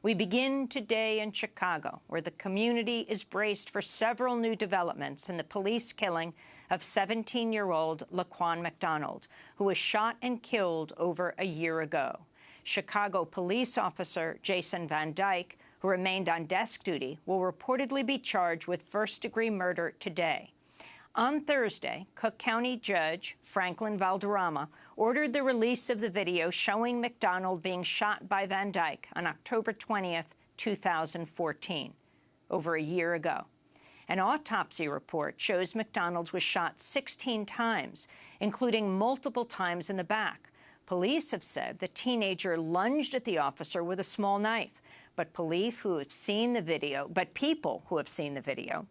We begin today in Chicago, where the community is braced for several new developments in the police killing of 17-year-old Laquan McDonald, who was shot and killed over a year ago. Chicago police officer Jason Van Dyke, who remained on desk duty, will reportedly be charged with first-degree murder today. On Thursday, Cook County Judge Franklin Valderrama ordered the release of the video showing McDonald being shot by Van Dyke on October 20th, 2014, over a year ago. An autopsy report shows McDonald was shot 16 times, including multiple times in the back. Police have said the teenager lunged at the officer with a small knife, but people who have seen the video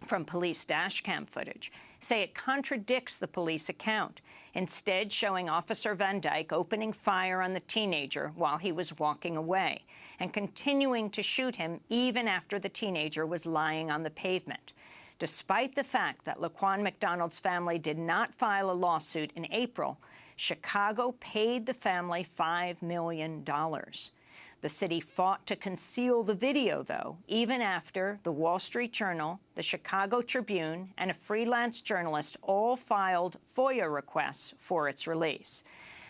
from police dashcam footage say it contradicts the police account, instead showing Officer Van Dyke opening fire on the teenager while he was walking away and continuing to shoot him even after the teenager was lying on the pavement. Despite the fact that Laquan McDonald's family did not file a lawsuit in April, Chicago paid the family $5 million. The city fought to conceal the video, though, even after the Wall Street Journal, the Chicago Tribune, and a freelance journalist all filed FOIA requests for its release.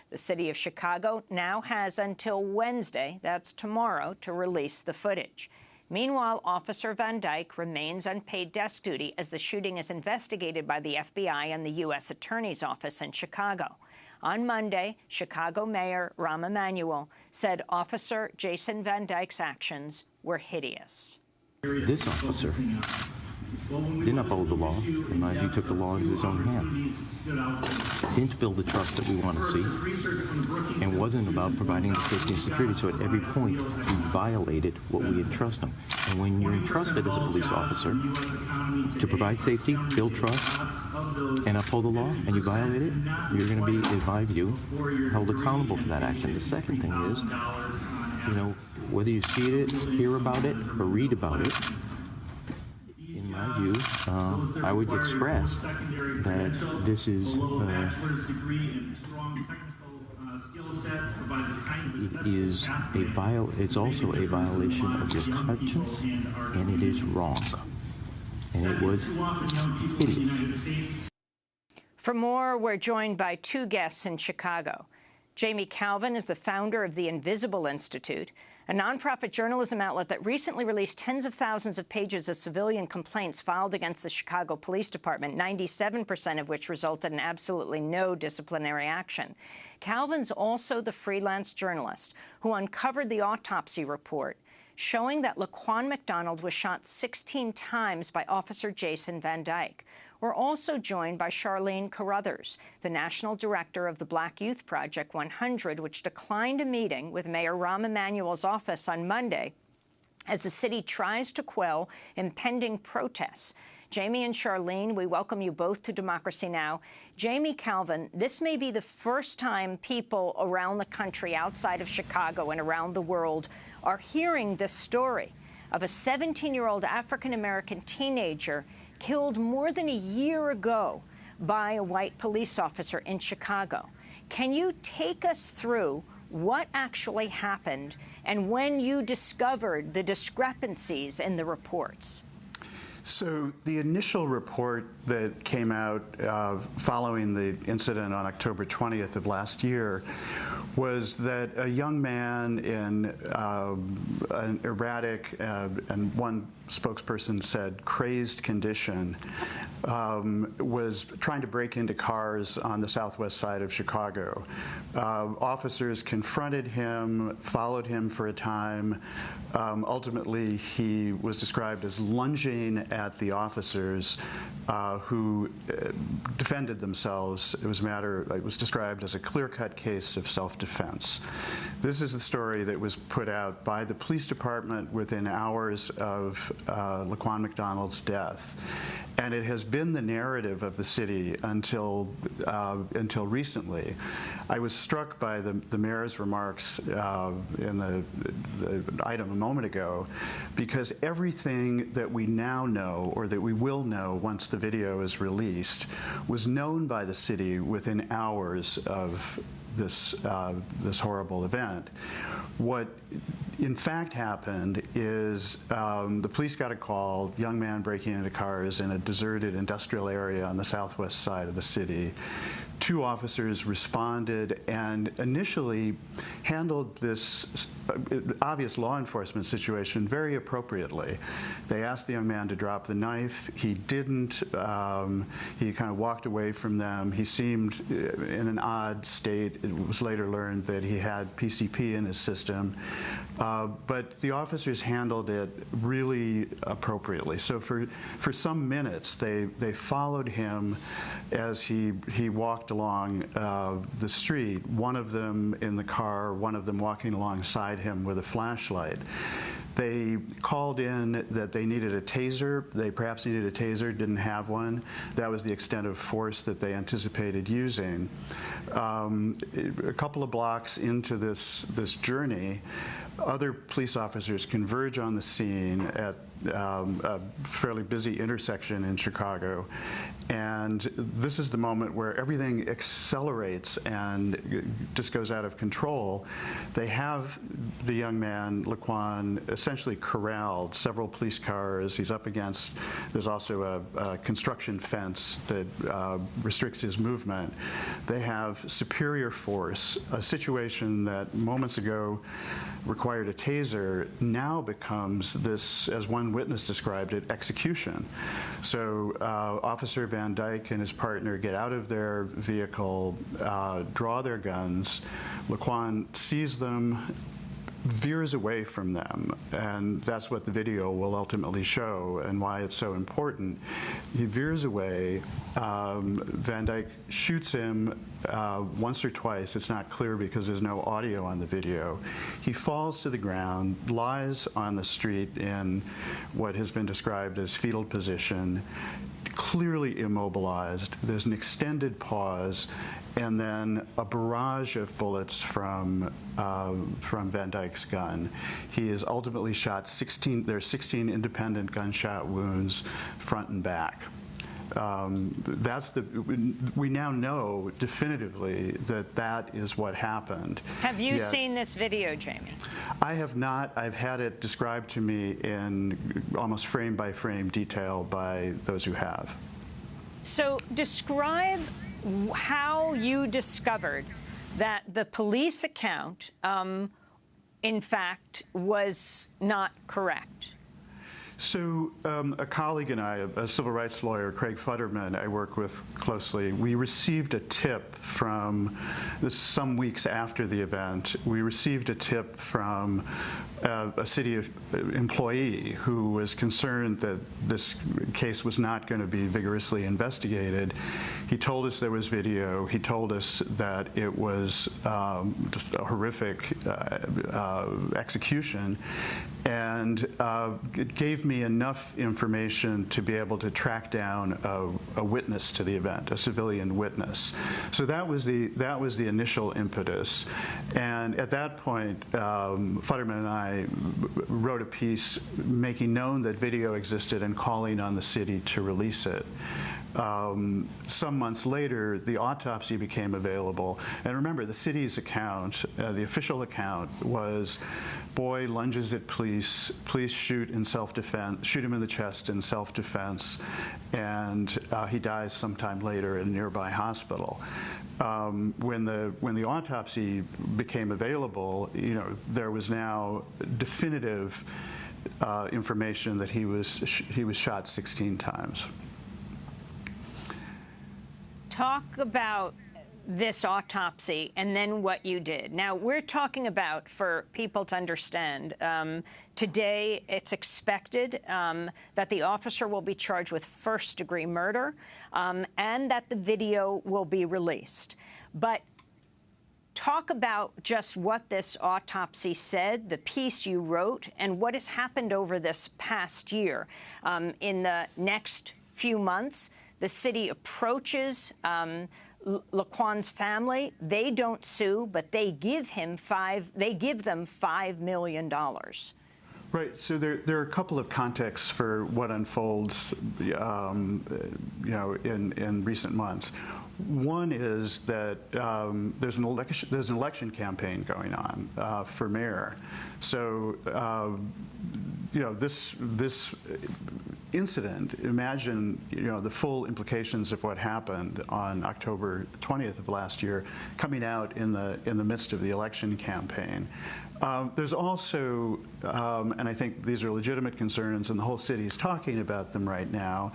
The city of Chicago now has until Wednesday, that's tomorrow, to release the footage. Meanwhile, Officer Van Dyke remains on paid desk duty as the shooting is investigated by the FBI and the U.S. Attorney's Office in Chicago. On Monday, Chicago Mayor Rahm Emanuel said Officer Jason Van Dyke's actions were hideous. This officer didn't uphold the law. In my view, took the law into his own hand. Didn't build the trust that we want to see, and wasn't about providing the safety and security. So at every point, he violated what we entrust him. And when you're entrusted as a police officer to provide safety, build trust, and uphold the law, and you violate it, you're going to be, in my view, held accountable for that action. The second thing is, whether you see it, hear about it, or read about it, in my view, I would express that this is it's also a violation of your conscience, and it is wrong. And it was hideous. For more, we're joined by two guests in Chicago. Jamie Kalven is the founder of the Invisible Institute, a nonprofit journalism outlet that recently released tens of thousands of pages of civilian complaints filed against the Chicago Police Department, 97% of which resulted in absolutely no disciplinary action. Kalven's also the freelance journalist who uncovered the autopsy report showing that Laquan McDonald was shot 16 times by Officer Jason Van Dyke. We're also joined by Charlene Carruthers, the national director of the Black Youth Project 100, which declined a meeting with Mayor Rahm Emanuel's office on Monday as the city tries to quell impending protests. Jamie and Charlene, we welcome you both to Democracy Now! Jamie Kalven, this may be the first time people around the country, outside of Chicago and around the world, are hearing this story of a 17-year-old African-American teenager killed more than a year ago by a white police officer in Chicago. Can you take us through what actually happened and when you discovered the discrepancies in the reports? So the initial report that came out following the incident on October 20th of last year was that a young man in an erratic, and one spokesperson said crazed condition, was trying to break into cars on the southwest side of Chicago. Officers confronted him, followed him for a time. Ultimately, he was described as lunging at the officers who defended themselves. It was described as a clear-cut case of self-defense. This is the story that was put out by the police department within hours of Laquan McDonald's death. And it has been the narrative of the city until recently. I was struck by the mayor's remarks in the item a moment ago, because everything that we now know, or that we will know once the video is released, was known by the city within hours of this horrible event. What in fact happened is the police got a call, young man breaking into cars in a deserted industrial area on the southwest side of the city. 2 officers responded and initially handled this obvious law enforcement situation very appropriately. They asked the young man to drop the knife. He didn't. He kind of walked away from them. He seemed in an odd state. It was later learned that he had PCP in his system. But the officers handled it really appropriately. So for some minutes, they followed him as he walked along the street, one of them in the car, one of them walking alongside him with a flashlight. They called in that they needed a taser. They perhaps needed a taser, didn't have one. That was the extent of force that they anticipated using. A couple of blocks into this journey, other police officers converge on the scene at a fairly busy intersection in Chicago. And this is the moment where everything accelerates and just goes out of control. They have the young man, Laquan, essentially corralled, several police cars. He's up against, there's also a construction fence that restricts his movement. They have superior force. A situation that moments ago required a taser now becomes this, as one witness described it, execution. So Officer Van Dyke and his partner get out of their vehicle, draw their guns. Laquan sees them, veers away from them, and that's what the video will ultimately show and why it's so important. He veers away. Van Dyke shoots him once or twice. It's not clear because there's no audio on the video. He falls to the ground, lies on the street in what has been described as fetal position, clearly immobilized. There's an extended pause, and then a barrage of bullets from Van Dyke's gun. He is ultimately shot 16. There's 16 independent gunshot wounds, front and back. We now know definitively that that is what happened. Have you seen this video, Jamie? I have not. I've had it described to me in almost frame by frame detail by those who have. So describe how you discovered that the police account, in fact, was not correct. So a colleague and I, a civil rights lawyer, Craig Futterman, I work with closely, we received a tip from, this is some weeks after the event, we received a tip from a city employee who was concerned that this case was not going to be vigorously investigated. He told us there was video. He told us that it was just a horrific execution, and it gave me enough information to be able to track down a witness to the event, a civilian witness. So that was the initial impetus, and at that point, Futterman and I wrote a piece making known that video existed and calling on the city to release it. Some months later, the autopsy became available. And remember, the city's account, the official account, was boy lunges at police, police shoot in self-defense, shoot him in the chest in self-defense, and he dies sometime later in a nearby hospital. When the autopsy became available, there was now definitive information that he was shot 16 times. Talk about this autopsy and then what you did. Now, we're talking about, for people to understand, today it's expected that the officer will be charged with first-degree murder and that the video will be released. But talk about just what this autopsy said, the piece you wrote, and what has happened over this past year. In the next few months, the city approaches Laquan's family. They don't sue, but they give them $5 million. Right. So there are a couple of contexts for what unfolds, in recent months. One is that there's an election campaign going on for mayor. So this incident, imagine the full implications of what happened on October 20th of last year, coming out in the midst of the election campaign. There's also, and I think these are legitimate concerns, and the whole city is talking about them right now.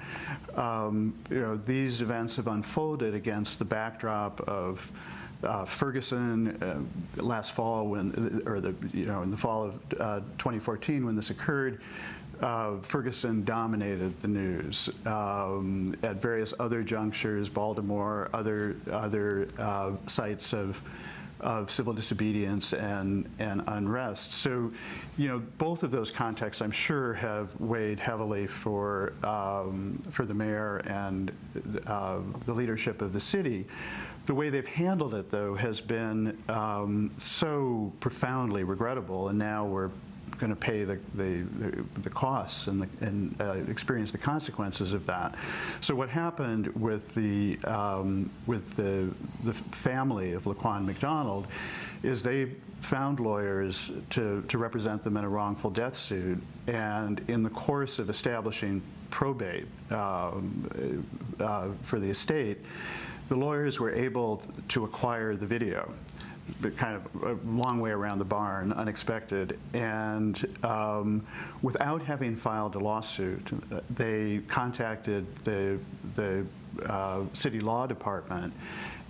These events have unfolded against the backdrop of Ferguson last fall, in the fall of 2014 when this occurred. Ferguson dominated the news at various other junctures, Baltimore, other sites of civil disobedience and unrest. So, both of those contexts, I'm sure, have weighed heavily for the mayor and the leadership of the city. The way they've handled it, though, has been so profoundly regrettable, and now we're going to pay the costs and experience the consequences of that. So what happened with the family of Laquan McDonald is they found lawyers to represent them in a wrongful death suit, and in the course of establishing probate for the estate, the lawyers were able to acquire the video, kind of a long way around the barn, unexpected, and without having filed a lawsuit, they contacted the city law department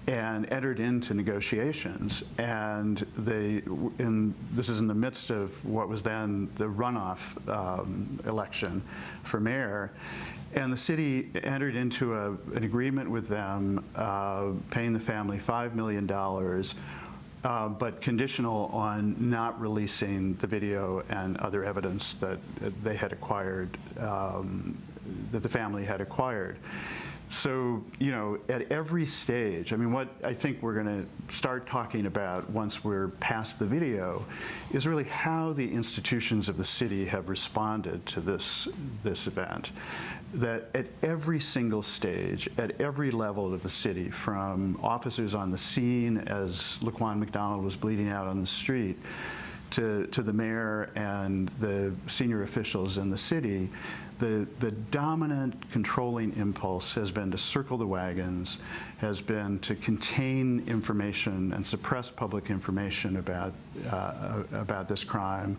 and entered into negotiations. And this is in the midst of what was then the runoff election for mayor. And the city entered into an agreement with them, paying the family $5 million, but conditional on not releasing the video and other evidence that they had acquired, that the family had acquired. So, at every stage, what I think we're going to start talking about once we're past the video is really how the institutions of the city have responded to this event. That at every single stage, at every level of the city, from officers on the scene as Laquan McDonald was bleeding out on the street, to the mayor and the senior officials in the city, the dominant controlling impulse has been to circle the wagons, has been to contain information and suppress public information about this crime,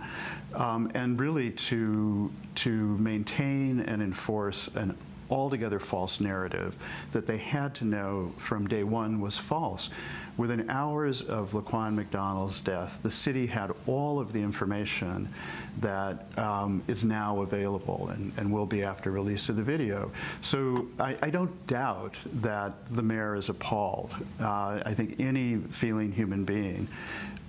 and really to maintain and enforce an altogether false narrative that they had to know from day one was false. Within hours of Laquan McDonald's death, the city had all of the information that is now available and will be after release of the video. So I don't doubt that the mayor is appalled. I think any feeling human being,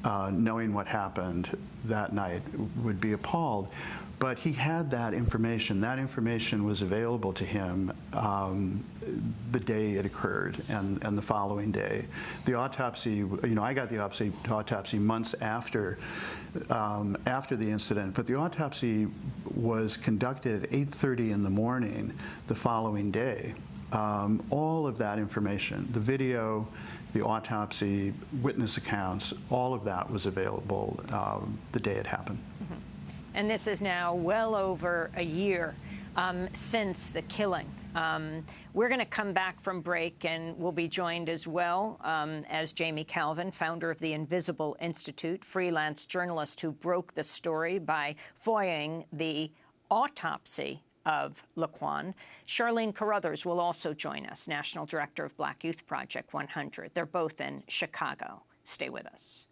knowing what happened that night, would be appalled. But he had that information. That information was available to him the day it occurred and the following day. The autopsy, I got the autopsy months after the incident, but the autopsy was conducted at 8:30 in the morning the following day. All of that information, the video, the autopsy, witness accounts, all of that was available the day it happened. Mm-hmm. And this is now well over a year since the killing. We're going to come back from break, and we'll be joined as well as Jamie Kalven, founder of the Invisible Institute, freelance journalist who broke the story by FOIAing the autopsy of Laquan. Charlene Carruthers will also join us, National Director of Black Youth Project 100. They're both in Chicago. Stay with us.